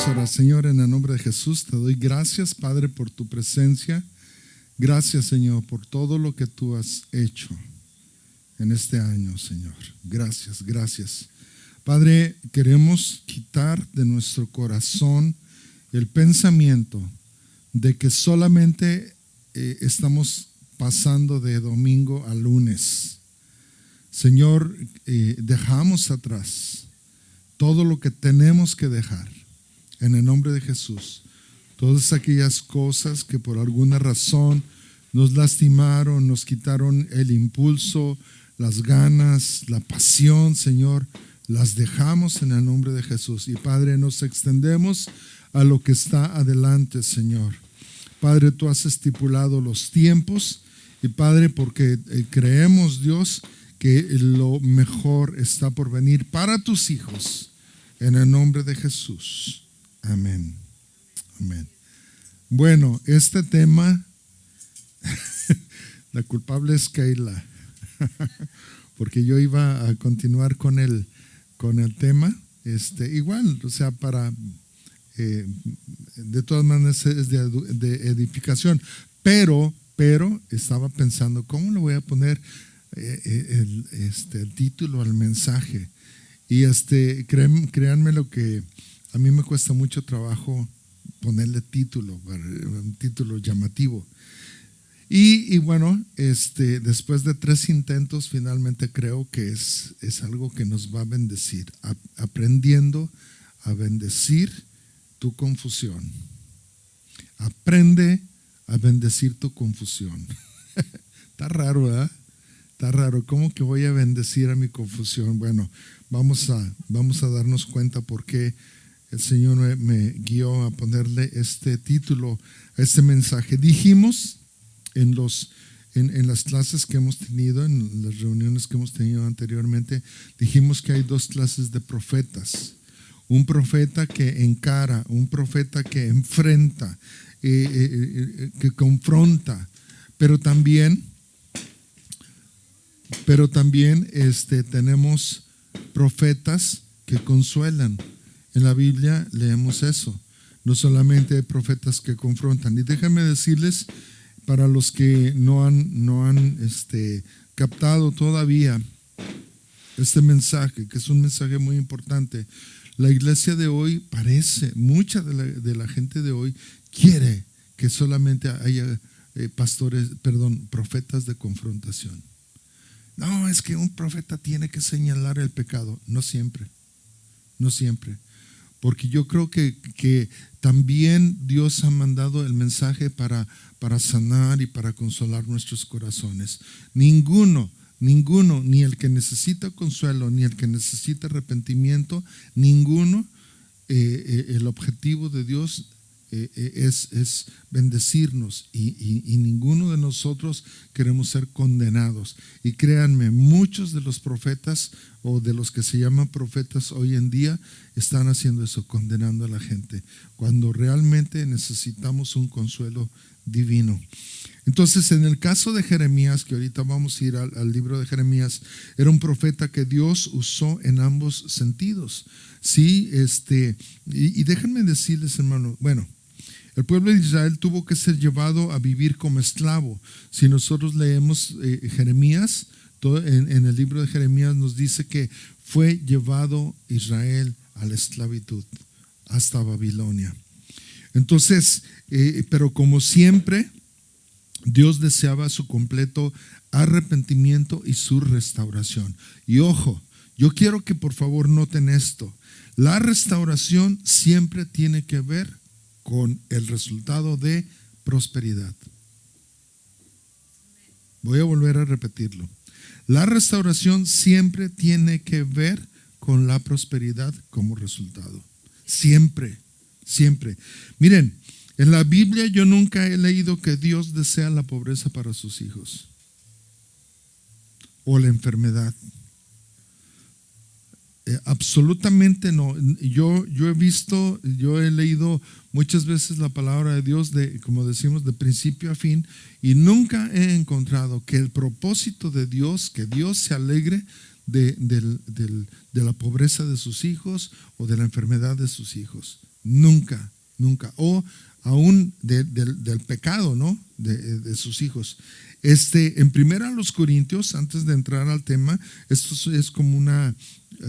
Vamos a orar. Señor, en el nombre de Jesús, te doy gracias, Padre, por tu presencia. Gracias, Señor, por todo lo que tú has hecho en este año, Señor. Gracias, gracias. Padre, queremos quitar de nuestro corazón el pensamiento de que solamente estamos pasando de domingo a lunes. Señor, dejamos atrás todo lo que tenemos que dejar en el nombre de Jesús. Todas aquellas cosas que por alguna razón nos lastimaron, nos quitaron el impulso, las ganas, la pasión, Señor, las dejamos en el nombre de Jesús. Y Padre, nos extendemos a lo que está adelante, Señor. Padre, tú has estipulado los tiempos y Padre, porque creemos, Dios, que lo mejor está por venir para tus hijos, en el nombre de Jesús. Amén. Amén. Bueno, este tema, la culpable es Keila, porque yo iba a continuar con el tema, igual, o sea, para, de todas maneras es de edificación, pero estaba pensando, ¿cómo le voy a poner el título al mensaje? Y créanme lo que a mí me cuesta mucho trabajo ponerle título, un título llamativo. Y bueno, después de 3 intentos, finalmente creo que es algo que nos va a bendecir, aprendiendo a bendecir tu confusión. Aprende a bendecir tu confusión. Está raro, ¿verdad? Está raro. ¿Cómo que voy a bendecir a mi confusión? Bueno, vamos a darnos cuenta por qué el Señor me guió a ponerle este título a este mensaje. Dijimos en las clases que hemos tenido, en las reuniones que hemos tenido anteriormente, dijimos que hay 2 clases de profetas. Un profeta que encara, un profeta que enfrenta, que confronta, pero también tenemos profetas que consuelan. En la Biblia leemos eso. No solamente hay profetas que confrontan. Y déjenme decirles, para los que no han captado todavía este mensaje, que es un mensaje muy importante, la iglesia de hoy mucha de la gente de hoy quiere que solamente haya profetas de confrontación. No, es que un profeta tiene que señalar el pecado. No siempre. Porque yo creo que también Dios ha mandado el mensaje para sanar y para consolar nuestros corazones. Ninguno, ni el que necesita consuelo, ni el que necesita arrepentimiento, ninguno, el objetivo de Dios es bendecirnos y ninguno de nosotros queremos ser condenados. Y créanme, muchos de los profetas o de los que se llaman profetas hoy en día están haciendo eso, condenando a la gente, cuando realmente necesitamos un consuelo divino. Entonces, en el caso de Jeremías, que ahorita vamos a ir al libro de Jeremías, era un profeta que Dios usó en ambos sentidos. Sí, y déjenme decirles, hermano, bueno, el pueblo de Israel tuvo que ser llevado a vivir como esclavo. Si nosotros leemos Jeremías, en el libro de Jeremías nos dice que fue llevado Israel a la esclavitud hasta Babilonia. Entonces, pero como siempre, Dios deseaba su completo arrepentimiento y su restauración. Y ojo, yo quiero que por favor noten esto. La restauración siempre tiene que ver con el resultado de prosperidad. Voy a volver a repetirlo. La restauración siempre tiene que ver con la prosperidad como resultado. Siempre. Miren, en la Biblia yo nunca he leído que Dios desea la pobreza para sus hijos o la enfermedad. Absolutamente no. Yo he leído muchas veces la palabra de Dios, como decimos, de principio a fin, y nunca he encontrado que el propósito de Dios, que Dios se alegre de la pobreza de sus hijos o de la enfermedad de sus hijos. Nunca, nunca. O aún del pecado, ¿no? De sus hijos. En 1 Corintios, antes de entrar al tema, esto es como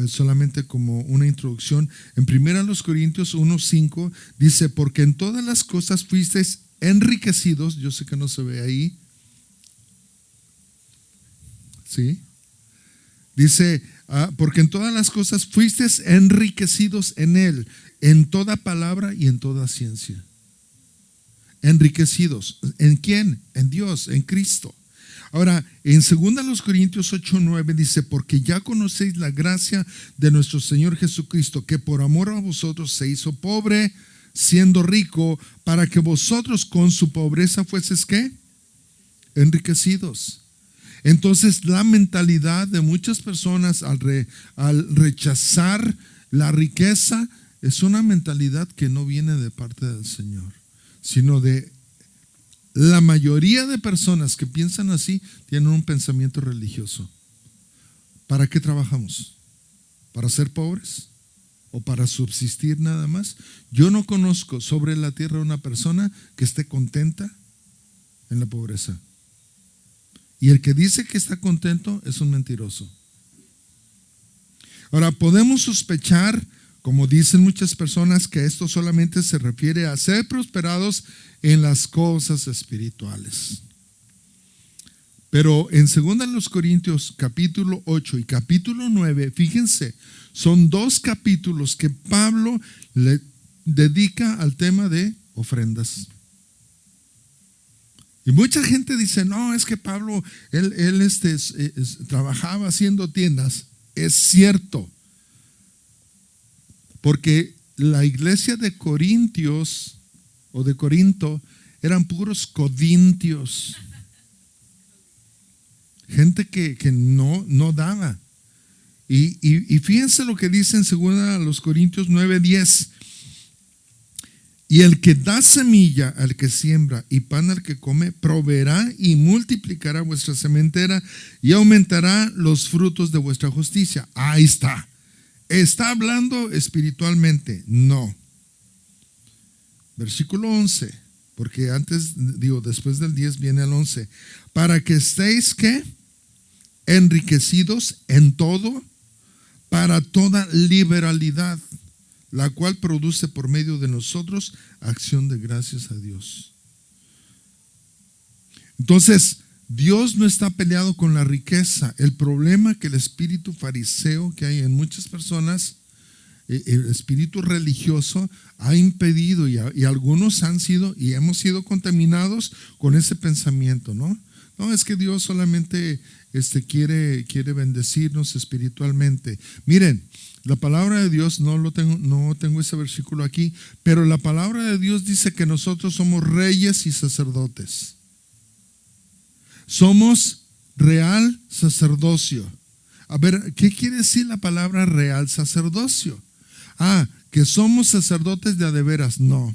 solamente como una introducción. En 1 Corintios 1:5 dice, porque en todas las cosas fuisteis enriquecidos. Yo sé que no se ve ahí. ¿Sí? Dice, porque en todas las cosas fuisteis enriquecidos en Él, en toda palabra y en toda ciencia. Enriquecidos. ¿En quién? En Dios, en Cristo. Ahora, en 2 Corintios 8:9 dice, porque ya conocéis la gracia de nuestro Señor Jesucristo, que por amor a vosotros se hizo pobre, siendo rico, para que vosotros con su pobreza fueseis ¿qué? Enriquecidos. Entonces, la mentalidad de muchas personas al rechazar la riqueza es una mentalidad que no viene de parte del Señor, sino de la mayoría de personas que piensan así tienen un pensamiento religioso. ¿Para qué trabajamos? ¿Para ser pobres? ¿O para subsistir nada más? Yo no conozco sobre la tierra una persona que esté contenta en la pobreza. Y el que dice que está contento es un mentiroso. Ahora, podemos sospechar, como dicen muchas personas, que esto solamente se refiere a ser prosperados en las cosas espirituales. Pero en 2 Corintios capítulo 8 y capítulo 9, fíjense, son 2 capítulos que Pablo le dedica al tema de ofrendas. Y mucha gente dice, no, es que Pablo, él trabajaba haciendo tiendas. Es cierto, porque la iglesia de Corintios o de Corinto eran puros codintios, gente que no daba. Y fíjense lo que dice en 2 Corintios 9:10. Y el que da semilla al que siembra y pan al que come, proveerá y multiplicará vuestra sementera y aumentará los frutos de vuestra justicia. Ahí está. ¿Está hablando espiritualmente? No. Versículo 11, porque después del 10 viene el 11. Para que estéis, ¿qué? Enriquecidos en todo, para toda liberalidad, la cual produce por medio de nosotros acción de gracias a Dios. Entonces, Dios no está peleado con la riqueza. El problema que el espíritu fariseo que hay en muchas personas, el espíritu religioso, ha impedido, y algunos han sido y hemos sido contaminados con ese pensamiento, ¿no? No, es que Dios solamente quiere bendecirnos espiritualmente. Miren, la palabra de Dios, no tengo ese versículo aquí, pero la palabra de Dios dice que nosotros somos reyes y sacerdotes. Somos real sacerdocio. A ver, ¿qué quiere decir la palabra real sacerdocio? Que somos sacerdotes de a de veras. No.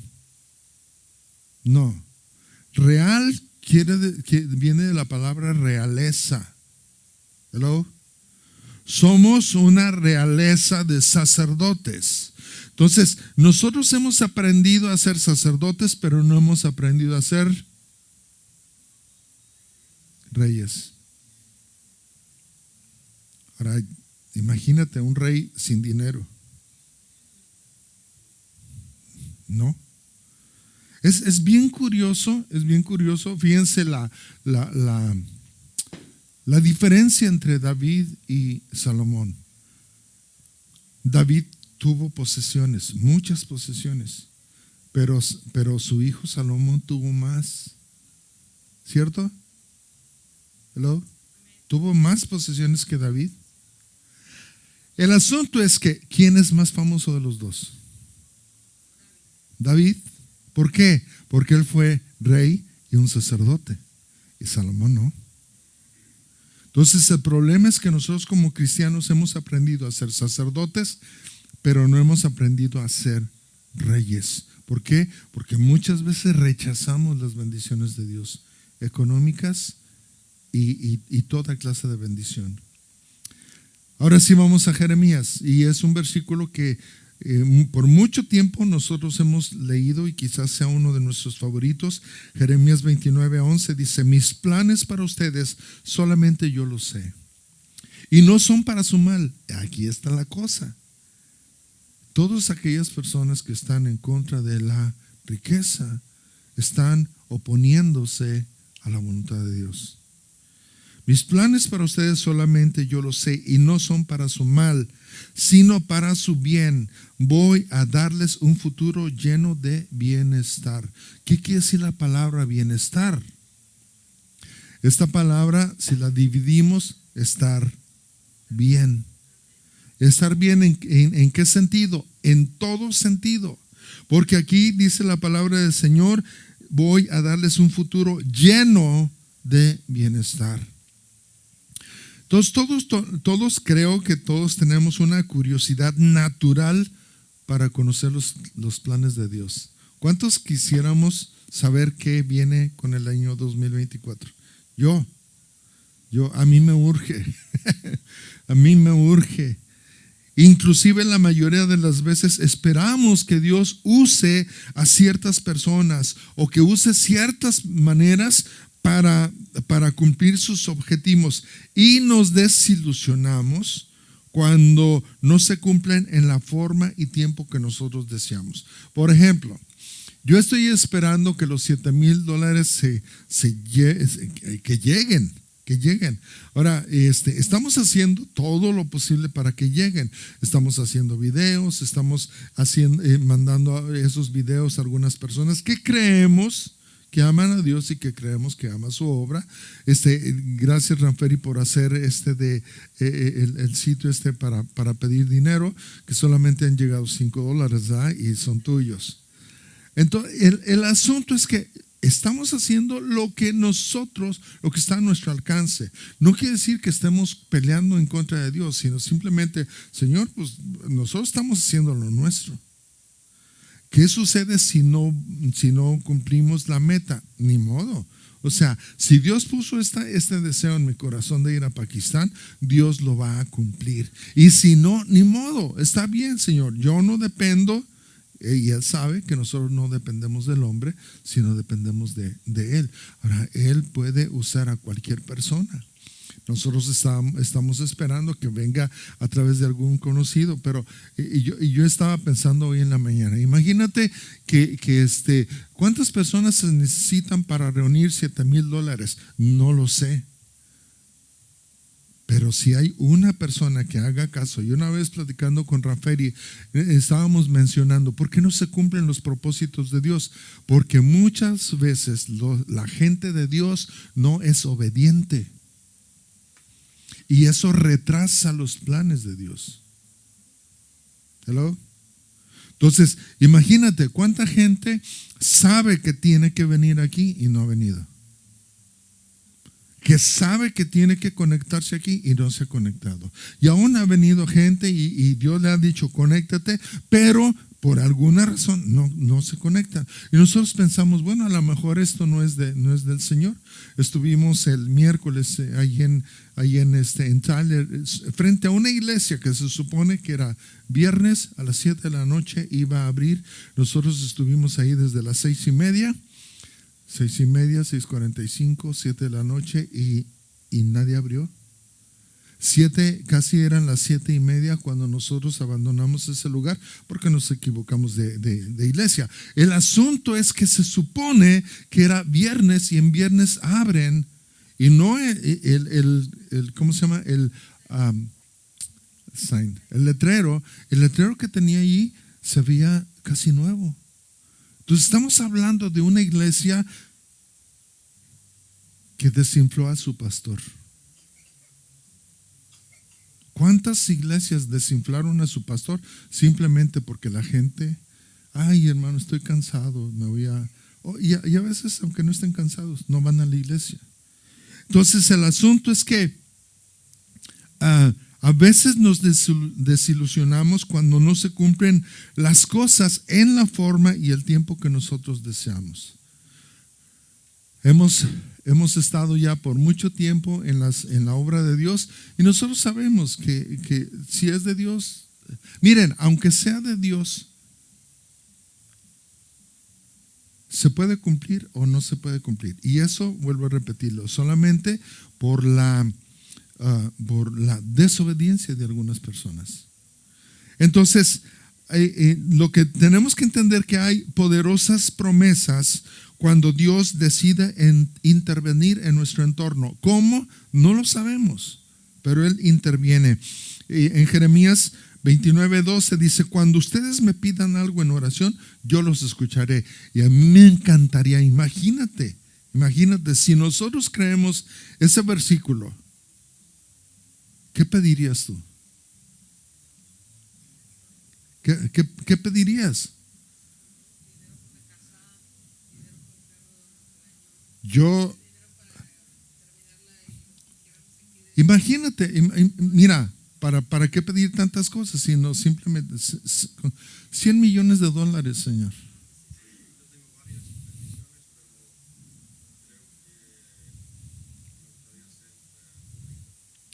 Real viene de la palabra realeza. Hello. Somos una realeza de sacerdotes. Entonces, nosotros hemos aprendido a ser sacerdotes, pero no hemos aprendido a ser reyes. Ahora, imagínate un rey sin dinero. ¿No? Es bien curioso, fíjense la diferencia entre David y Salomón. David tuvo posesiones, muchas posesiones, pero su hijo Salomón tuvo más. ¿Cierto? ¿Hello? Tuvo más posesiones que David. El asunto es que, ¿quién es más famoso de los dos? David. ¿Por qué? Porque él fue rey y un sacerdote, y Salomón no. Entonces el problema es que nosotros como cristianos hemos aprendido a ser sacerdotes, pero no hemos aprendido a ser reyes. ¿Por qué? Porque muchas veces rechazamos las bendiciones de Dios, económicas y toda clase de bendición. Ahora sí vamos a Jeremías, y es un versículo que Por mucho tiempo nosotros hemos leído, y quizás sea uno de nuestros favoritos, Jeremías 29:11 dice: mis planes para ustedes solamente yo los sé, y no son para su mal. Aquí está la cosa. Todas aquellas personas que están en contra de la riqueza están oponiéndose a la voluntad de Dios. Mis planes para ustedes solamente yo los sé, y no son para su mal, sino para su bien. Voy a darles un futuro lleno de bienestar. ¿Qué quiere decir la palabra bienestar? Esta palabra, si la dividimos, estar bien. ¿Estar bien en qué sentido? En todo sentido. Porque aquí dice la palabra del Señor: voy a darles un futuro lleno de bienestar. Entonces todos creo que todos tenemos una curiosidad natural para conocer los planes de Dios. ¿Cuántos quisiéramos saber qué viene con el año 2024? A mí me urge. A mí me urge. Inclusive la mayoría de las veces esperamos que Dios use a ciertas personas o que use ciertas maneras para cumplir sus objetivos, y nos desilusionamos cuando no se cumplen en la forma y tiempo que nosotros deseamos. Por ejemplo, yo estoy esperando que los $7,000 que lleguen. Ahora, estamos haciendo todo lo posible para que lleguen. Estamos haciendo videos, estamos mandando esos videos a algunas personas que creemos que aman a Dios y que creemos que ama su obra. Gracias, Ranferi, por hacer el sitio para pedir dinero, que solamente han llegado $5, ¿verdad? Y son tuyos. Entonces, el asunto es que estamos haciendo lo que está a nuestro alcance. No quiere decir que estemos peleando en contra de Dios, sino simplemente, Señor, pues nosotros estamos haciendo lo nuestro. ¿Qué sucede si no cumplimos la meta? Ni modo. O sea, si Dios puso este deseo en mi corazón de ir a Pakistán, Dios lo va a cumplir. Y si no, ni modo. Está bien, Señor. Yo no dependo, y Él sabe que nosotros no dependemos del hombre, sino dependemos de Él. Ahora, Él puede usar a cualquier persona. Nosotros estamos esperando que venga a través de algún conocido, pero yo estaba pensando hoy en la mañana, imagínate que ¿cuántas personas se necesitan para reunir $7,000? No lo sé. Pero si hay una persona que haga caso, y una vez platicando con Ranferi, estábamos mencionando, ¿por qué no se cumplen los propósitos de Dios? Porque muchas veces la gente de Dios no es obediente. Y eso retrasa los planes de Dios. ¿Hello? Entonces, imagínate cuánta gente sabe que tiene que venir aquí y no ha venido. Que sabe que tiene que conectarse aquí y no se ha conectado. Y aún ha venido gente y Dios le ha dicho, conéctate, pero por alguna razón no se conectan. Y nosotros pensamos, bueno, a lo mejor esto no es del Señor. Estuvimos el miércoles ahí en Tyler, frente a una iglesia que se supone que era viernes a las 7 de la noche iba a abrir. Nosotros estuvimos ahí desde las 6:30, 6:45, 7 de la noche y nadie abrió. Casi eran las 7:30 cuando nosotros abandonamos ese lugar porque nos equivocamos de iglesia. El asunto es que se supone que era viernes y en viernes abren, y no ¿cómo se llama? El sign, el letrero que tenía ahí se veía casi nuevo. Entonces estamos hablando de una iglesia que desinfló a su pastor. ¿Cuántas iglesias desinflaron a su pastor simplemente porque la gente, ay hermano, estoy cansado, me voy a... y a veces, aunque no estén cansados, no van a la iglesia. Entonces el asunto es que a veces nos desilusionamos cuando no se cumplen las cosas en la forma y el tiempo que nosotros deseamos. Hemos estado ya por mucho tiempo en la obra de Dios y nosotros sabemos que si es de Dios, Miren, aunque sea de Dios, se puede cumplir o no se puede cumplir. Y eso, vuelvo a repetirlo, solamente por la desobediencia de algunas personas. Entonces, lo que tenemos que entender que hay poderosas promesas cuando Dios decide intervenir en nuestro entorno. ¿Cómo? No lo sabemos, pero Él interviene. En Jeremías 29:12 dice: cuando ustedes me pidan algo en oración, yo los escucharé. Y a mí me encantaría, imagínate, si nosotros creemos ese versículo, ¿qué pedirías tú? ¿Qué pedirías? Yo, imagínate, mira, ¿para qué pedir tantas cosas? Sino simplemente 100 millones de dólares, Señor.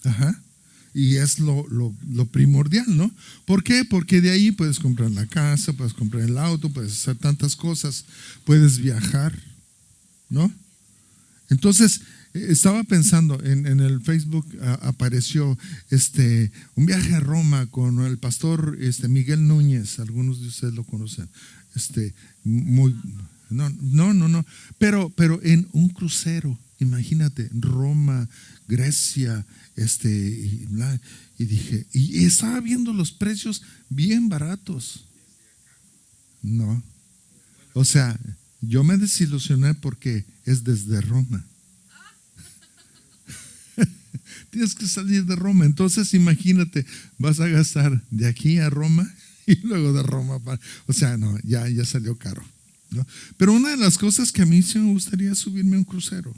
Ajá. Y es lo primordial, ¿no? ¿Por qué? Porque de ahí puedes comprar la casa, puedes comprar el auto, puedes hacer tantas cosas, puedes viajar, ¿no? Entonces, estaba pensando, en el Facebook apareció un viaje a Roma con el pastor Miguel Núñez, algunos de ustedes lo conocen. Muy, no, pero en un crucero, imagínate, Roma, Grecia, y dije, y estaba viendo los precios bien baratos. No, o sea, yo me desilusioné porque es desde Roma. Tienes que salir de Roma. Entonces imagínate, vas a gastar de aquí a Roma y luego de Roma o sea, no, ya salió caro, ¿no? Pero una de las cosas que a mí sí me gustaría es subirme a un crucero.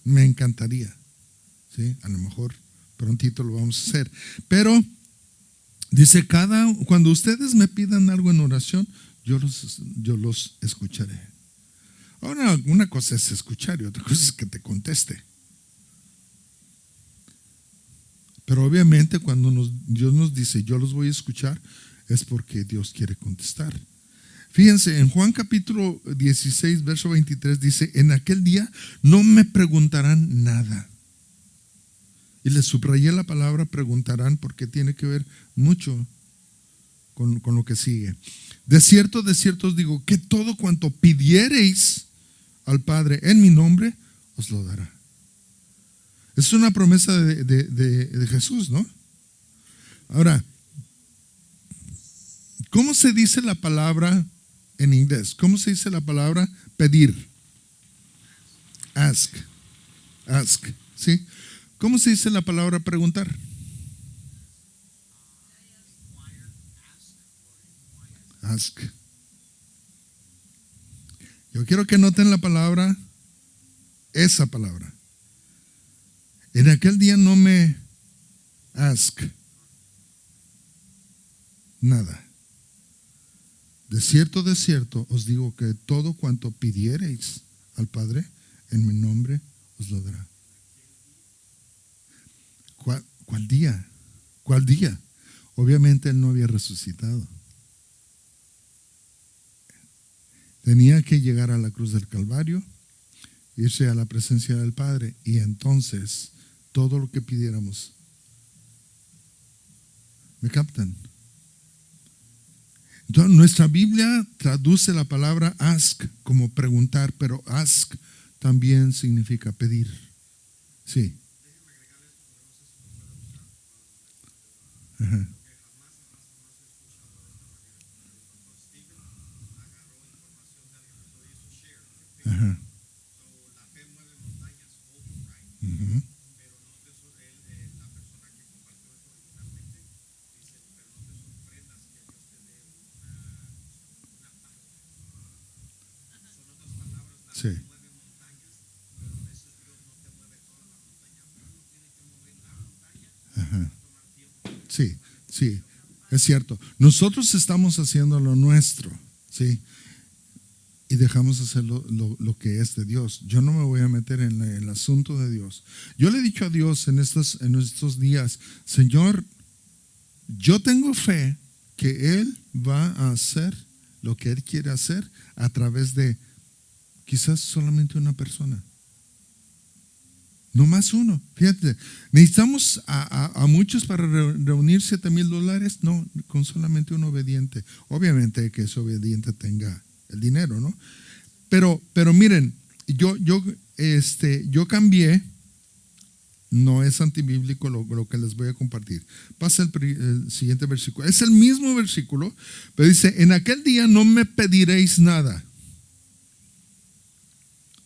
Me encantaría, ¿sí? A lo mejor prontito lo vamos a hacer. Pero dice, cuando ustedes me pidan algo en oración, yo los escucharé. Ahora, una cosa es escuchar y otra cosa es que te conteste. Pero obviamente cuando Dios nos dice, yo los voy a escuchar, es porque Dios quiere contestar. Fíjense, en Juan capítulo 16, verso 23 dice: en aquel día no me preguntarán nada. Y les subrayé la palabra preguntarán porque tiene que ver mucho con lo que sigue. De cierto os digo que todo cuanto pidiereis al Padre en mi nombre, os lo dará. Es una promesa de Jesús, ¿no? Ahora, ¿cómo se dice la palabra en inglés? ¿Cómo se dice la palabra pedir? Ask. Ask, ¿sí? ¿Cómo se dice la palabra preguntar? Ask. Yo quiero que noten la palabra, esa palabra. En aquel día no me ask nada. De cierto os digo que todo cuanto pidiereis al Padre en mi nombre os lo dará. ¿Cuál día? ¿Cuál día? Obviamente Él no había resucitado. Tenía que llegar a la cruz del Calvario, irse a la presencia del Padre, y entonces todo lo que pidiéramos. ¿Me captan? Entonces, nuestra Biblia traduce la palabra ask como preguntar, pero ask también significa pedir. Sí. Ajá. Ajá. Uh-huh. Sí. Ajá. Sí, sí, es cierto. Nosotros estamos haciendo lo nuestro, ¿sí? Y dejamos hacer lo que es de Dios. Yo no me voy a meter en el asunto de Dios. Yo le he dicho a Dios en estos días: Señor, yo tengo fe que Él va a hacer lo que Él quiere hacer a través de quizás solamente una persona. No más uno. Fíjate, necesitamos a muchos para reunir $7,000. No, con solamente un obediente. Obviamente que ese obediente tenga el dinero, ¿no? Pero miren, yo cambié. No es antibíblico lo que les voy a compartir. Pasa el siguiente versículo. Es el mismo versículo, pero dice: en aquel día no me pediréis nada.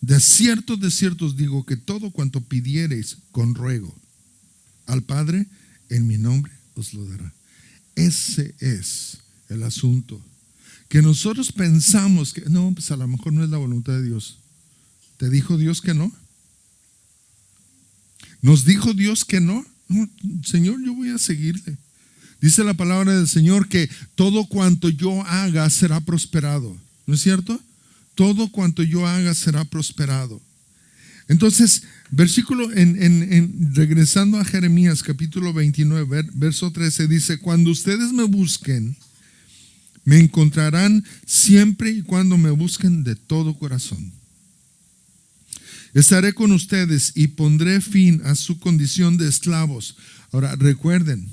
De cierto os digo que todo cuanto pidiereis con ruego al Padre, en mi nombre os lo dará. Ese es el asunto. Que nosotros pensamos que no, pues a lo mejor no es la voluntad de Dios. ¿Te dijo Dios que no? ¿Nos dijo Dios que no? No, Señor, yo voy a seguirle. Dice la palabra del Señor que todo cuanto yo haga será prosperado. ¿No es cierto? Todo cuanto yo haga será prosperado. Entonces, versículo regresando a Jeremías capítulo 29, verso 13, dice: cuando ustedes me busquen, me encontrarán siempre y cuando me busquen de todo corazón. Estaré con ustedes y pondré fin a su condición de esclavos. Ahora, recuerden,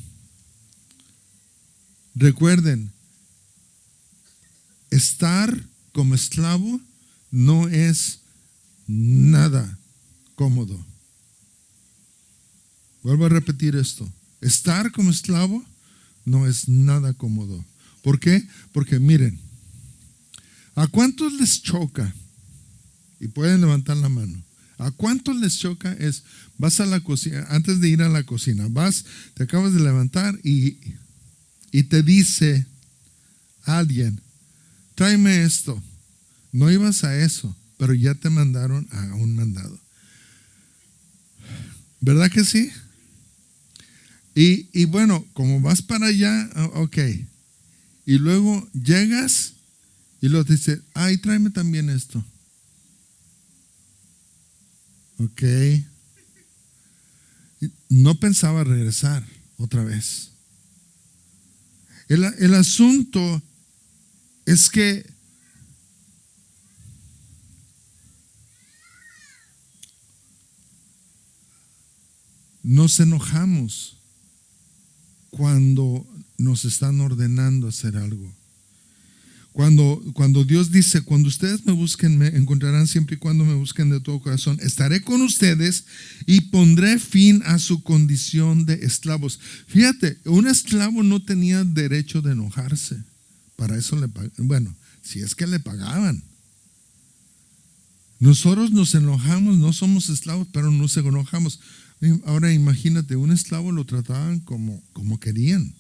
estar como esclavo no es nada cómodo. Vuelvo a repetir esto. Estar como esclavo no es nada cómodo. ¿Por qué? Porque miren, ¿a cuántos les choca? Y pueden levantar la mano. ¿A cuántos les choca? Vas a la cocina, antes de ir a la cocina, te acabas de levantar y te dice alguien: tráeme esto. No ibas a eso, pero ya te mandaron a un mandado. ¿Verdad que sí? Y bueno, como vas para allá, ok. Y luego llegas y luego te dice: ay, tráeme también esto. Ok. No pensaba regresar otra vez. El asunto es que nos enojamos cuando nos están ordenando hacer algo. Cuando Dios dice: cuando ustedes me busquen, me encontrarán siempre y cuando me busquen de todo corazón. Estaré con ustedes y pondré fin a su condición de esclavos. Fíjate, un esclavo no tenía derecho de enojarse. Para eso le pagaban. Bueno, si es que le pagaban. Nosotros nos enojamos, no somos esclavos, pero nos enojamos. Ahora imagínate, un esclavo lo trataban como querían.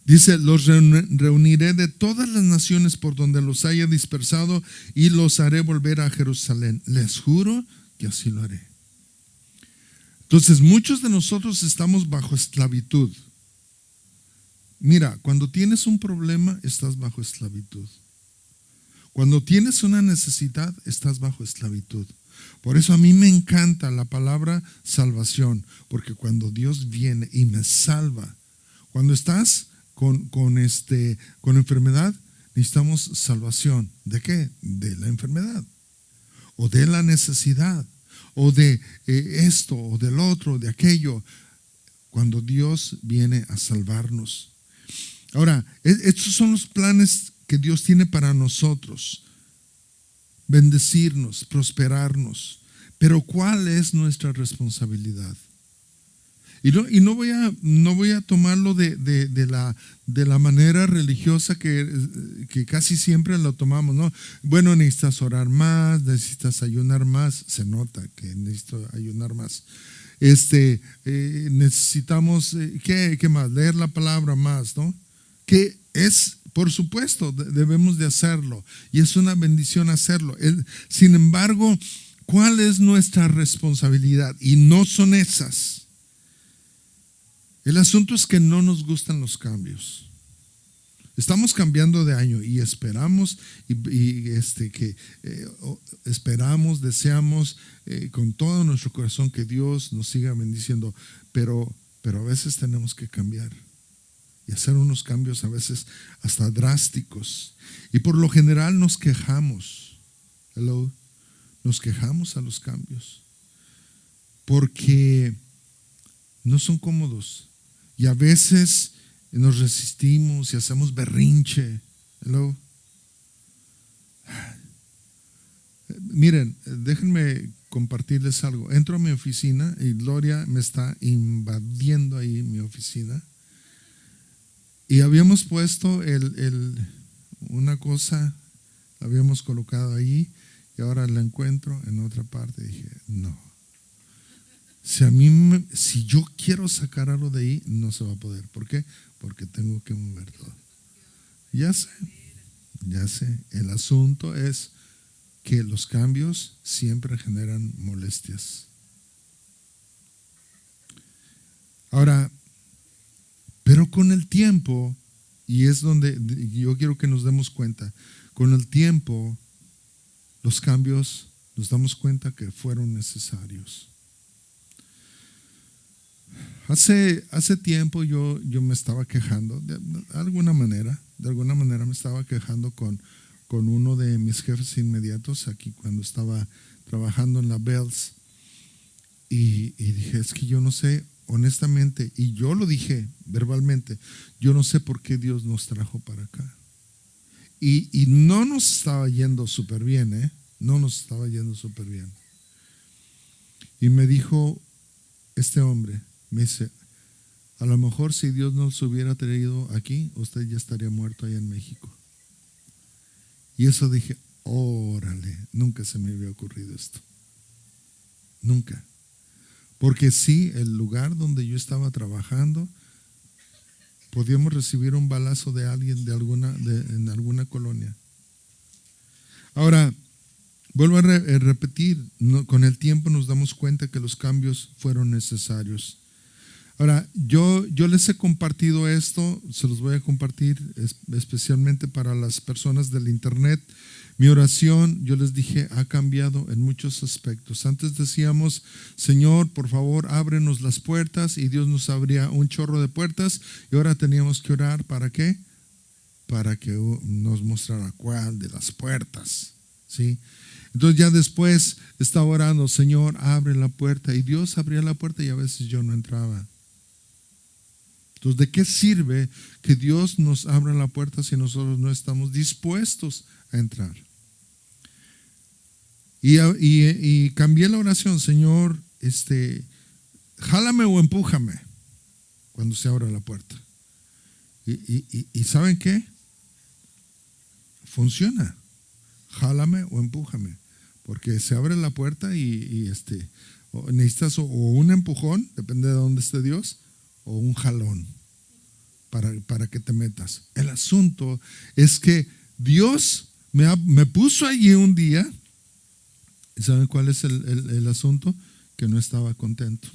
Dice: los reuniré de todas las naciones por donde los haya dispersado y los haré volver a Jerusalén. Les juro que así lo haré. Entonces, muchos de nosotros estamos bajo esclavitud. Mira, cuando tienes un problema, estás bajo esclavitud. Cuando tienes una necesidad, estás bajo esclavitud. Por eso a mí me encanta la palabra salvación, porque cuando Dios viene y me salva, cuando estás con enfermedad, necesitamos salvación. ¿De qué? De la enfermedad, o de la necesidad, o de esto, o del otro, de aquello. Cuando Dios viene a salvarnos. Ahora, estos son los planes que Dios tiene para nosotros: bendecirnos, prosperarnos. Pero ¿cuál es nuestra responsabilidad? Y no voy a tomarlo de la manera religiosa que casi siempre lo tomamos, ¿no? Bueno, necesitas orar más, necesitas ayunar más. Se nota que necesito ayunar más. Necesitamos, ¿qué más? Leer la palabra más, ¿no? Que es, por supuesto, debemos de hacerlo. Y es una bendición hacerlo. Sin embargo, ¿cuál es nuestra responsabilidad? Y no son esas. El asunto es que no nos gustan los cambios. Estamos cambiando de año y esperamos deseamos con todo nuestro corazón que Dios nos siga bendiciendo, pero pero a veces tenemos que cambiar y hacer unos cambios a veces hasta drásticos. Y por lo general nos quejamos. Nos quejamos a los cambios porque no son cómodos y a veces nos resistimos y hacemos berrinche. Miren, déjenme compartirles algo. Entro a mi oficina y Gloria me está invadiendo ahí en mi oficina. Y habíamos puesto una cosa, la habíamos colocado ahí y ahora la encuentro en otra parte. Dije, no. Si yo quiero sacar algo de ahí, no se va a poder. ¿Por qué? Porque tengo que mover todo. Ya sé. El asunto es que los cambios siempre generan molestias. Ahora, pero con el tiempo, y es donde yo quiero que nos demos cuenta, con el tiempo, los cambios nos damos cuenta que fueron necesarios. Hace tiempo yo me estaba quejando, de alguna manera me estaba quejando con uno de mis jefes inmediatos aquí cuando estaba trabajando en la Bells. Y dije, es que yo no sé, honestamente, y yo lo dije verbalmente, yo no sé por qué Dios nos trajo para acá. Y no nos estaba yendo súper bien, no nos estaba yendo súper bien. Y me dijo este hombre, me dice, a lo mejor si Dios nos hubiera traído aquí, usted ya estaría muerto allá en México. Y eso dije, órale, nunca se me había ocurrido esto. Nunca. Porque sí, el lugar donde yo estaba trabajando, podíamos recibir un balazo de alguien en alguna colonia. Ahora, vuelvo a repetir, con el tiempo nos damos cuenta que los cambios fueron necesarios. Ahora, yo les he compartido esto, se los voy a compartir especialmente para las personas del internet. Mi oración, yo les dije, ha cambiado en muchos aspectos. Antes decíamos, Señor, por favor, ábrenos las puertas, y Dios nos abría un chorro de puertas, y ahora teníamos que orar, ¿para qué? Para que nos mostrara cuál de las puertas, ¿sí? Entonces ya después estaba orando, Señor, abre la puerta, y Dios abría la puerta y a veces yo no entraba. Entonces, ¿de qué sirve que Dios nos abra la puerta si nosotros no estamos dispuestos a entrar? Y cambié la oración, Señor, jálame o empújame cuando se abra la puerta. Y ¿saben qué? Funciona. Jálame o empújame. Porque se abre la puerta y necesitas o un empujón, depende de dónde esté Dios, o un jalón para que te metas. El asunto es que Dios me puso allí un día, ¿y saben cuál es el asunto? Que no estaba contento.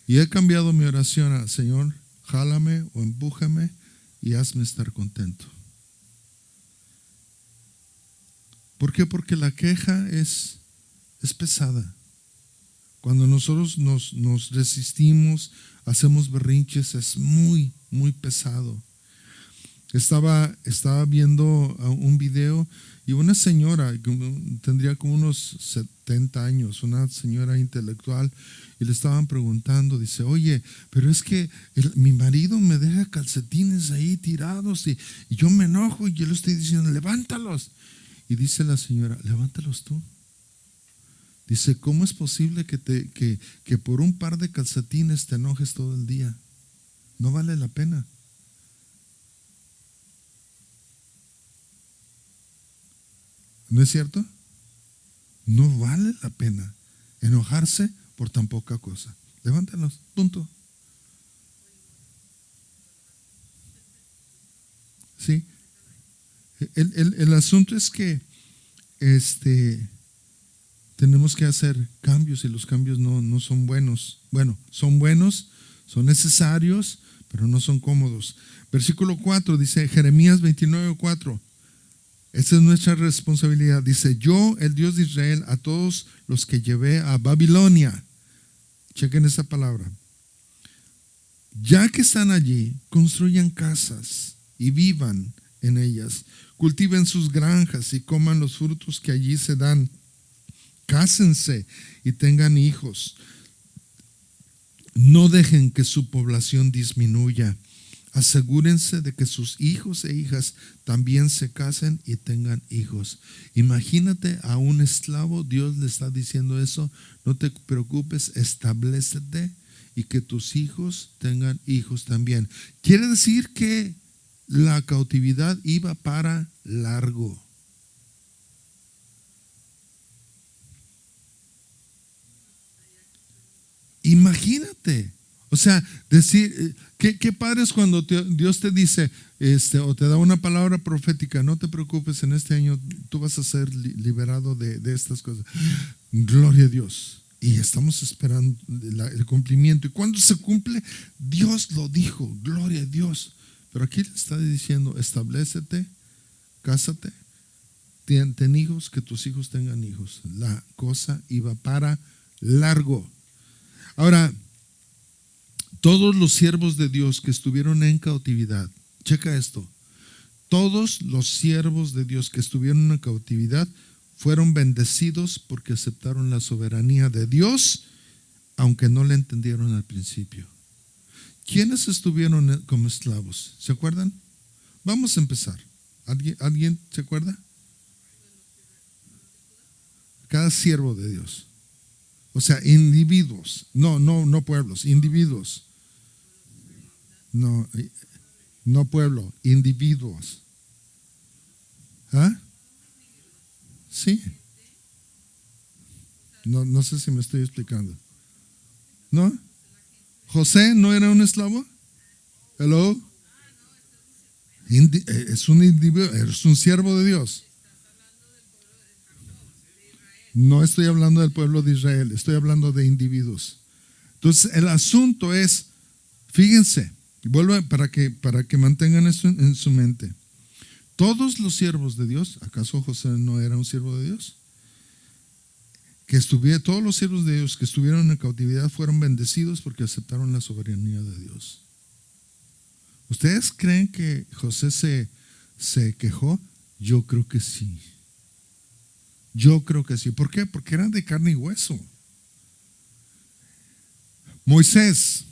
Y he cambiado mi oración a, Señor, jálame o empújame y hazme estar contento. ¿Por qué? Porque la queja es pesada. Cuando nosotros nos resistimos, hacemos berrinches, es muy, muy pesado. Estaba viendo un video y una señora, tendría como unos 70 años, una señora intelectual, y le estaban preguntando, dice, oye, pero es que mi marido me deja calcetines ahí tirados y yo me enojo y yo le estoy diciendo, levántalos. Y dice la señora, levántalos tú. Dice, ¿cómo es posible que por un par de calcetines te enojes todo el día? No vale la pena. ¿No es cierto? No vale la pena enojarse por tan poca cosa. Levántalos, punto. ¿Sí? El asunto es que tenemos que hacer cambios, y los cambios no son buenos. Bueno, son buenos, son necesarios, pero no son cómodos. Versículo 4 dice, Jeremías 29:4. Esa es nuestra responsabilidad. Dice, yo, el Dios de Israel, a todos los que llevé a Babilonia. Chequen esa palabra. Ya que están allí, construyan casas y vivan en ellas. Cultiven sus granjas y coman los frutos que allí se dan. Cásense y tengan hijos. No dejen que su población disminuya. Asegúrense de que sus hijos e hijas también se casen y tengan hijos. Imagínate a un esclavo, Dios le está diciendo eso. No te preocupes, establécete y que tus hijos tengan hijos también. Quiere decir que la cautividad iba para largo. Imagínate. O sea, decir, qué padre es cuando Dios te dice, o te da una palabra profética, no te preocupes, en este año tú vas a ser liberado de estas cosas. Gloria a Dios. Y estamos esperando el cumplimiento. Y cuando se cumple, Dios lo dijo, gloria a Dios. Pero aquí le está diciendo, establécete, cásate, ten hijos, que tus hijos tengan hijos. La cosa iba para largo. Ahora, todos los siervos de Dios que estuvieron en cautividad, checa esto, todos los siervos de Dios que estuvieron en cautividad fueron bendecidos porque aceptaron la soberanía de Dios, aunque no la entendieron al principio. ¿Quiénes estuvieron como esclavos? ¿Se acuerdan? Vamos a empezar. ¿Alguien se acuerda? Cada siervo de Dios. O sea, individuos. No pueblos, individuos. No pueblo, individuos. ¿Ah? Sí. No sé si me estoy explicando. ¿No? ¿José no era un esclavo? Hello. Es un individuo, es un siervo de Dios. No estoy hablando del pueblo de Israel, estoy hablando de individuos. Entonces, el asunto es, fíjense, vuelvo para que mantengan esto en su mente. Todos los siervos de Dios, ¿acaso José no era un siervo de Dios? Todos los siervos de Dios que estuvieron en cautividad fueron bendecidos porque aceptaron la soberanía de Dios. ¿Ustedes creen que José se quejó? Yo creo que sí. Yo creo que sí. ¿Por qué? Porque eran de carne y hueso. Moisés,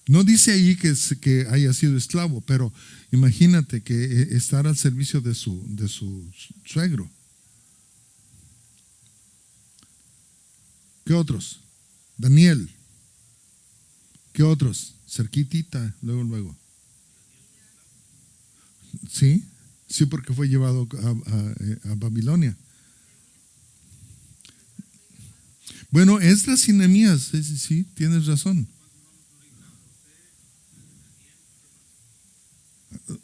no dice ahí que haya sido esclavo, pero imagínate que estar al servicio de su suegro. ¿Qué otros? Daniel. ¿Qué otros? Cerquitita, luego. Sí, porque fue llevado a Babilonia. Bueno, Esdras y Nehemías, sí, tienes razón.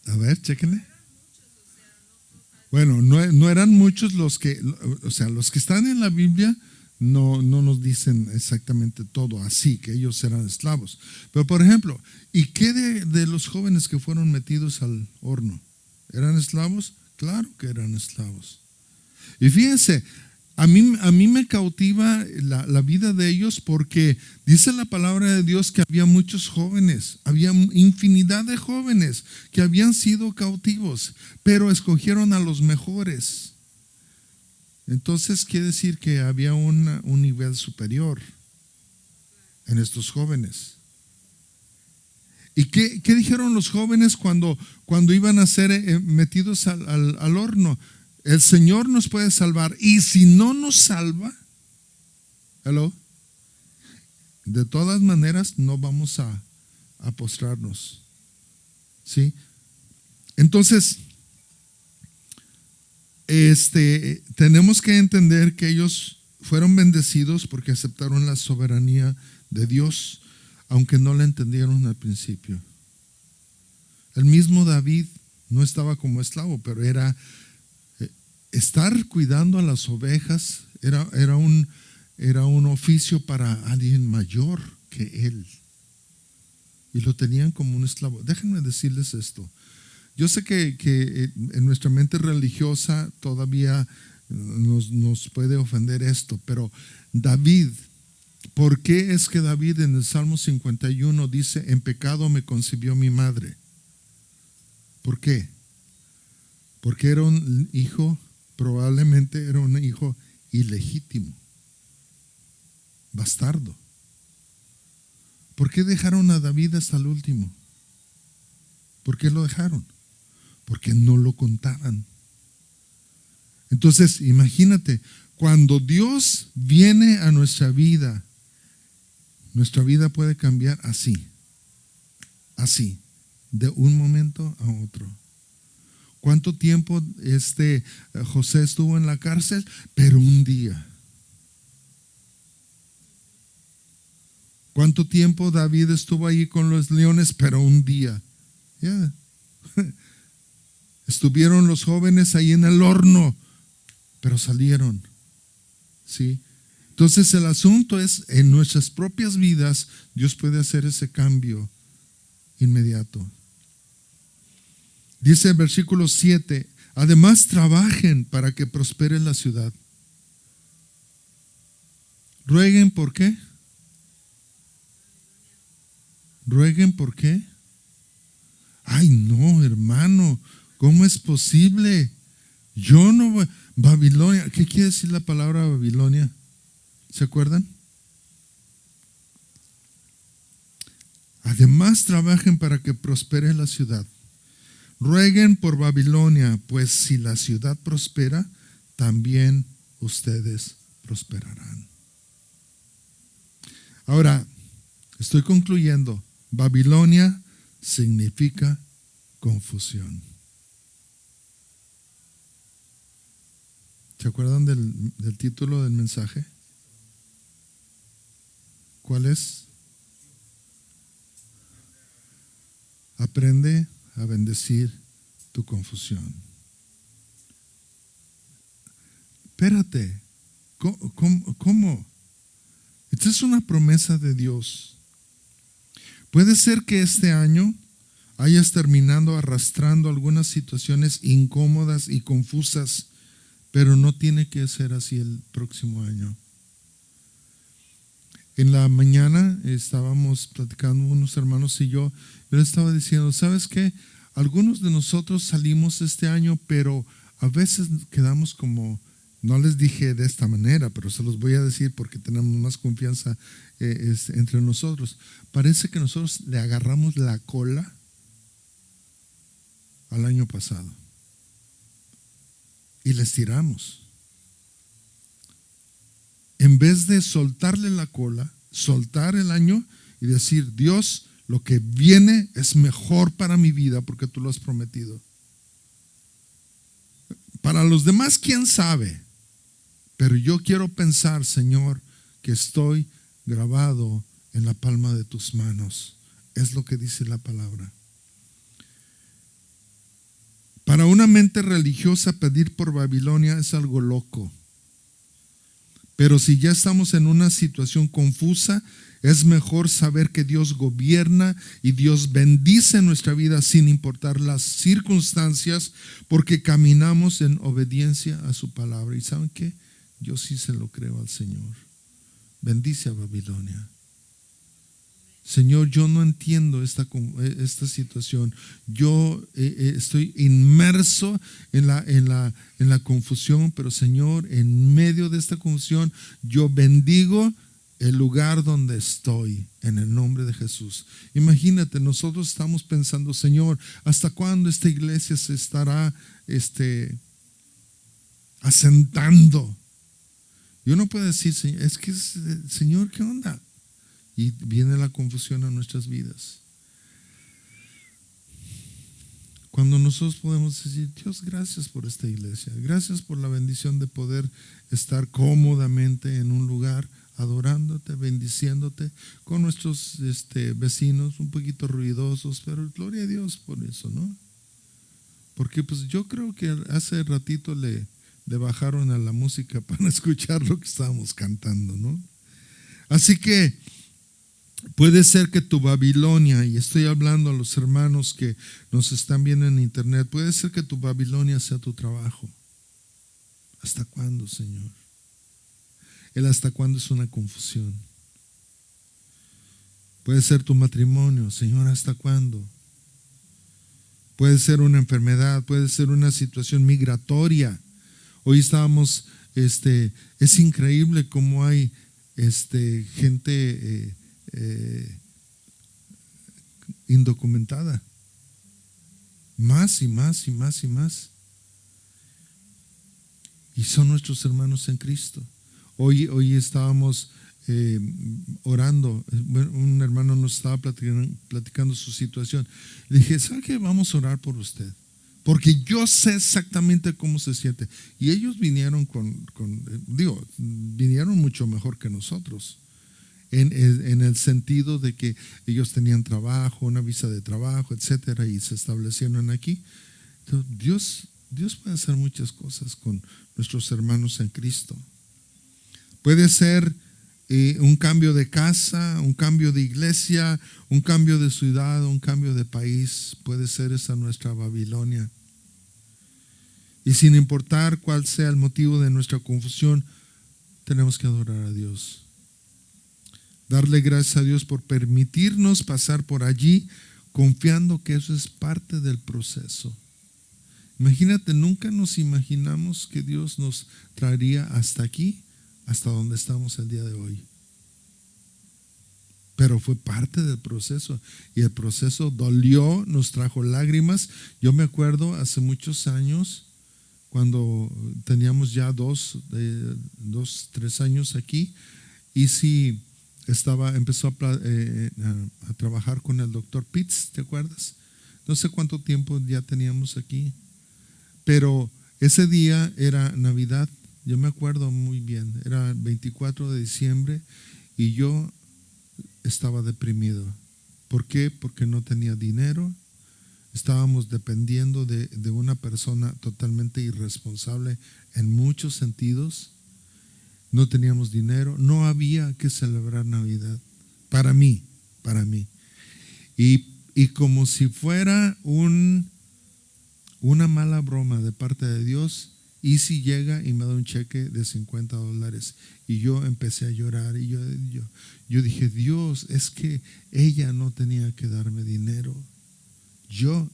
A ver, chéquenle. Bueno, no eran muchos los que están en la Biblia no nos dicen exactamente todo así, que ellos eran esclavos. Pero por ejemplo, ¿y qué de los jóvenes que fueron metidos al horno? ¿Eran esclavos? Claro que eran esclavos. Y fíjense, a mí me cautiva la vida de ellos porque dice la palabra de Dios que había muchos jóvenes, había infinidad de jóvenes que habían sido cautivos, pero escogieron a los mejores. Entonces quiere decir que había un nivel superior en estos jóvenes. ¿Y qué dijeron los jóvenes cuando iban a ser metidos al horno? El Señor nos puede salvar, y si no nos salva, de todas maneras no vamos a postrarnos. ¿Sí? Entonces, tenemos que entender que ellos fueron bendecidos porque aceptaron la soberanía de Dios, aunque no la entendieron al principio. El mismo David no estaba como esclavo, pero era estar cuidando a las ovejas, era un oficio para alguien mayor que él, y lo tenían como un esclavo. Déjenme decirles esto. Yo sé que en nuestra mente religiosa todavía nos puede ofender esto, pero David, ¿Por qué es que David en el Salmo 51 dice, en pecado me concibió mi madre? ¿Por qué? Porque era un hijo, probablemente era un hijo ilegítimo, bastardo. ¿Por qué dejaron a David hasta el último? ¿Por qué lo dejaron? Porque no lo contaban. Entonces, imagínate, cuando Dios viene a nuestra vida puede cambiar así, de un momento a otro. ¿Cuánto tiempo José estuvo en la cárcel? Pero un día. ¿Cuánto tiempo David estuvo ahí con los leones? Pero un día. Yeah. Estuvieron los jóvenes ahí en el horno, pero salieron. ¿Sí? Entonces el asunto es, en nuestras propias vidas, Dios puede hacer ese cambio inmediato. Dice el versículo 7, además trabajen para que prospere la ciudad. Rueguen, ¿por qué? ¿Rueguen por qué? Ay, no, hermano, ¿cómo es posible? Yo no voy. Babilonia, ¿qué quiere decir la palabra Babilonia? ¿Se acuerdan? Además trabajen para que prospere la ciudad. Rueguen por Babilonia, pues si la ciudad prospera, también ustedes prosperarán. Ahora, estoy concluyendo. Babilonia significa confusión. ¿Se acuerdan del título del mensaje? ¿Cuál es? Aprende a bendecir tu confusión. Espérate, ¿cómo? Esta es una promesa de Dios. Puede ser que este año hayas terminado arrastrando algunas situaciones incómodas y confusas, pero no tiene que ser así el próximo año. En la mañana estábamos platicando unos hermanos y yo les estaba diciendo, ¿sabes qué? Algunos de nosotros salimos este año, pero a veces quedamos como, no les dije de esta manera, pero se los voy a decir porque tenemos más confianza entre nosotros. Parece que nosotros le agarramos la cola al año pasado y les tiramos. En vez de soltarle la cola, soltar el año y decir, Dios, lo que viene es mejor para mi vida porque tú lo has prometido. Para los demás, quién sabe, pero yo quiero pensar, Señor, que estoy grabado en la palma de tus manos. Es lo que dice la palabra. Para una mente religiosa, pedir por Babilonia es algo loco. Pero si ya estamos en una situación confusa, es mejor saber que Dios gobierna y Dios bendice nuestra vida sin importar las circunstancias, porque caminamos en obediencia a su palabra. ¿Y saben qué? Yo sí se lo creo al Señor. Bendice a Babilonia. Señor, yo no entiendo esta situación. Yo estoy inmerso en la confusión, pero Señor, en medio de esta confusión, yo bendigo el lugar donde estoy en el nombre de Jesús. Imagínate, nosotros estamos pensando, Señor, ¿hasta cuándo esta iglesia se estará asentando? Y uno puede decir, Señor, ¿qué onda? Y viene la confusión a nuestras vidas. Cuando nosotros podemos decir, Dios, gracias por esta iglesia, gracias por la bendición de poder estar cómodamente en un lugar, adorándote, bendiciéndote, con nuestros vecinos un poquito ruidosos, pero gloria a Dios por eso, ¿no? Porque pues yo creo que hace ratito le bajaron a la música para escuchar lo que estábamos cantando, ¿no? Así que puede ser que tu Babilonia, y estoy hablando a los hermanos que nos están viendo en internet, puede ser que tu Babilonia sea tu trabajo. ¿Hasta cuándo, Señor? El hasta cuándo es una confusión. Puede ser tu matrimonio, Señor, ¿hasta cuándo? Puede ser una enfermedad, puede ser una situación migratoria. Hoy estábamos, es increíble cómo hay gente indocumentada. Más y más y más y más. Y son nuestros hermanos en Cristo. Hoy estábamos orando. Un hermano nos estaba platicando su situación. Le dije, ¿sabe qué? Vamos a orar por usted. Porque yo sé exactamente cómo se siente. Y ellos vinieron vinieron mucho mejor que nosotros. En el sentido de que ellos tenían trabajo, una visa de trabajo, etcétera, y se establecieron aquí. Entonces, Dios puede hacer muchas cosas con nuestros hermanos en Cristo. Puede ser un cambio de casa, un cambio de iglesia, un cambio de ciudad, un cambio de país. Puede ser esa nuestra Babilonia. Y sin importar cuál sea el motivo de nuestra confusión, tenemos que adorar a Dios. Darle gracias a Dios por permitirnos pasar por allí, confiando que eso es parte del proceso. Imagínate, nunca nos imaginamos que Dios nos traería hasta aquí, hasta donde estamos el día de hoy. Pero fue parte del proceso, y el proceso dolió, nos trajo lágrimas. Yo me acuerdo hace muchos años, cuando teníamos ya 3 años aquí, y sí empezó a trabajar con el doctor Pitts, ¿te acuerdas? No sé cuánto tiempo ya teníamos aquí, pero ese día era Navidad, yo me acuerdo muy bien, era el 24 de diciembre y yo estaba deprimido. ¿Por qué? Porque no tenía dinero, estábamos dependiendo de una persona totalmente irresponsable en muchos sentidos. No teníamos dinero, no había que celebrar Navidad para mí. Y como si fuera una mala broma de parte de Dios, Easy llega y me da un cheque de $50. Y yo empecé a llorar y yo dije, Dios, es que ella no tenía que darme dinero. Yo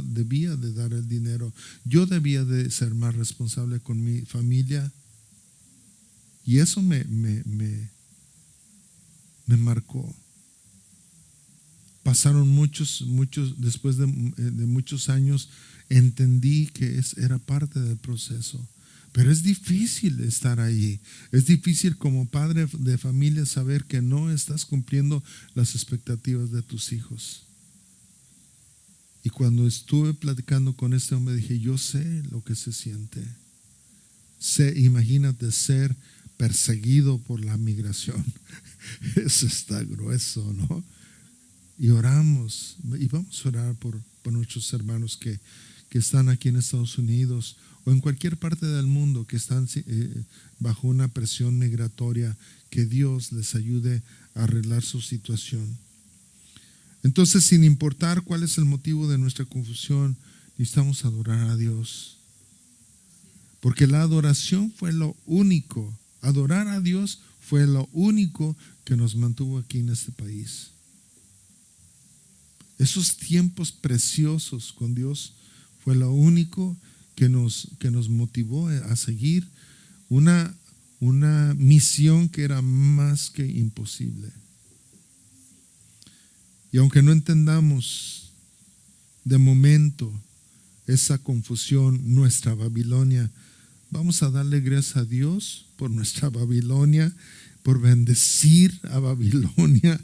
debía de dar el dinero. Yo debía de ser más responsable con mi familia. Y eso me marcó. Pasaron muchos, después de muchos años, entendí que era parte del proceso. Pero es difícil estar ahí. Es difícil como padre de familia saber que no estás cumpliendo las expectativas de tus hijos. Y cuando estuve platicando con este hombre, dije, yo sé lo que se siente. Imagínate ser perseguido por la migración. Eso está grueso, ¿no? Y oramos, y vamos a orar por nuestros hermanos que están aquí en Estados Unidos o en cualquier parte del mundo que están bajo una presión migratoria, que Dios les ayude a arreglar su situación. Entonces, sin importar cuál es el motivo de nuestra confusión, necesitamos adorar a Dios. Porque la adoración fue lo único. Adorar a Dios fue lo único que nos mantuvo aquí en este país. Esos tiempos preciosos con Dios fue lo único que nos motivó a seguir una misión que era más que imposible. Y aunque no entendamos de momento esa confusión, nuestra Babilonia, vamos a darle gracias a Dios por nuestra Babilonia, por bendecir a Babilonia,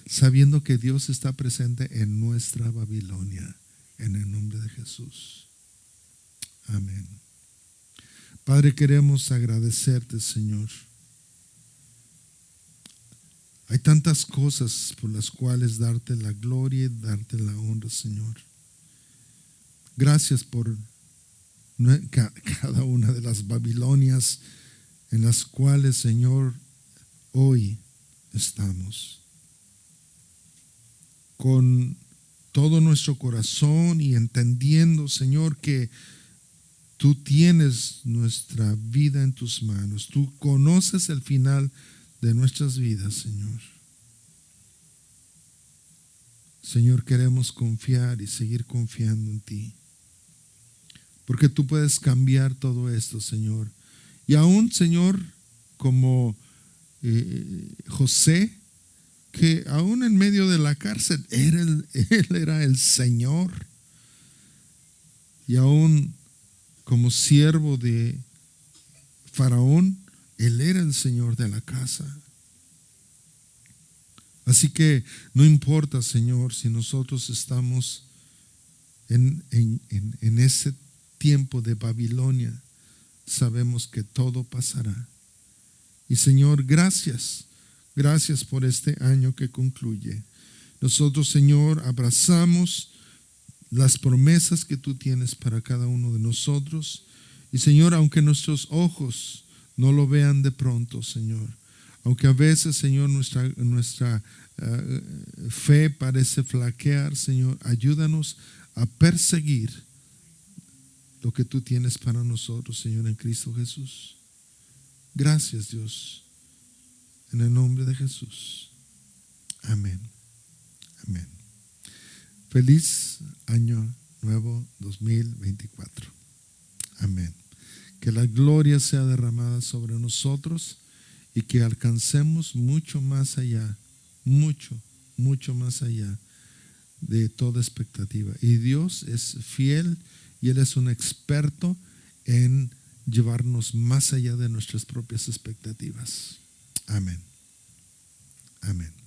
sabiendo que Dios está presente en nuestra Babilonia, en el nombre de Jesús. Amén. Padre, queremos agradecerte, Señor. Hay tantas cosas por las cuales darte la gloria y darte la honra, Señor. Gracias por cada una de las Babilonias en las cuales, Señor, hoy estamos. Con todo nuestro corazón y entendiendo, Señor, que tú tienes nuestra vida en tus manos. Tú conoces el final de nuestras vidas, Señor. Señor, queremos confiar y seguir confiando en ti. Porque tú puedes cambiar todo esto, Señor. Y aún, Señor, como José, que aún en medio de la cárcel, él era el Señor. Y aún como siervo de Faraón, él era el Señor de la casa. Así que no importa, Señor, si nosotros estamos en ese tiempo de Babilonia, sabemos que todo pasará. Y Señor, gracias por este año que concluye. Nosotros, Señor, abrazamos las promesas que tú tienes para cada uno de nosotros. Y Señor, aunque nuestros ojos no lo vean de pronto, Señor, aunque a veces, Señor, nuestra fe parece flaquear, Señor, ayúdanos a perseguir lo que tú tienes para nosotros, Señor, en Cristo Jesús. Gracias, Dios, en el nombre de Jesús. Amén. Amén. Feliz año nuevo 2024. Amén. Que la gloria sea derramada sobre nosotros y que alcancemos mucho más allá, mucho más allá de toda expectativa. Y Dios es fiel y Él es un experto en llevarnos más allá de nuestras propias expectativas. Amén. Amén.